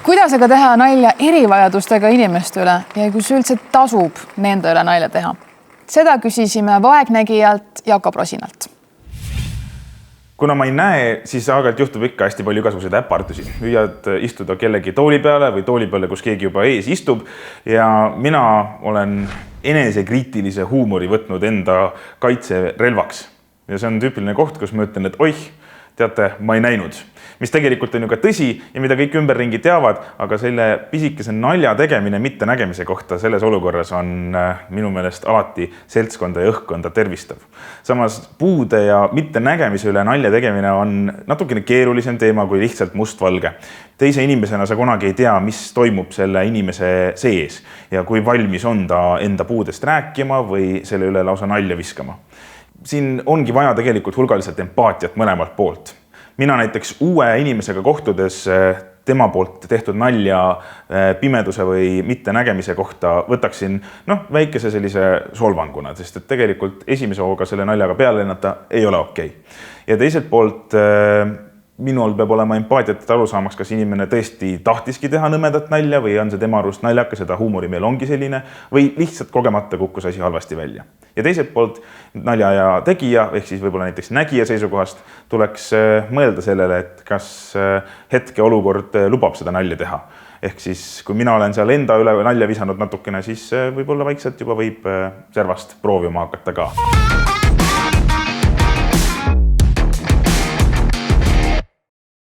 Kuidas aga teha nalja erivajadustega inimeste üle ja kus üldse tasub nende üle nalja teha? Seda küsisime vaegnägijalt Jakob Rosinalt. Kuna ma ei näe, siis aeg-ajalt juhtub ikka hästi palju igasuguseid äpardusi. Hüüad istuda kellegi tooli peale või tooli peale, kus keegi juba ees istub. Ja mina olen enesekriitilise huumori võtnud enda kaitserelvaks. Ja see on tüüpiline koht, kus ma ütlen, et oih, teate, ma ei näinud. Mis tegelikult on ju ka tõsi ja mida kõik ümberringi teavad, aga selle pisikese nalja tegemine mitte nägemise kohta selles olukorras on minu meelest alati seltskonda ja õhkkonda tervistav. Samas puude ja mitte nägemise üle nalja tegemine on natukene keerulisem teema kui lihtsalt mustvalge. Teise inimesena sa kunagi ei tea, mis toimub selle inimese sees ja kui valmis on ta enda puudest rääkima või selle üle lausa nalja viskama. Siin ongi vaja tegelikult hulgaliselt empaatiat mõlemalt poolt. Mina näiteks uue inimesega kohtudes tema poolt tehtud nalja pimeduse või mitte nägemise kohta võtaksin väikese sellise solvanguna, sest et tegelikult esimese hooga selle naljaga peale lennata ei ole okei. Ja teiselt poolt minul peab olema empaatiat aru saamaks, kas inimene tõesti tahtiski teha nõmedat nalja või on see tema arust naljakas, seda huumorimeel ongi selline või lihtsalt kogemata kukkus asi halvasti välja. Ja teiselt poolt nalja ja tegija, ehk siis võib-olla näiteks nägija seisukohast tuleks mõelda sellele, et kas hetke olukord lubab seda nalja teha. Ehk siis, kui mina olen seal enda üle nalja visanud natukene, siis võib-olla vaikselt juba võib servast proovima hakata ka.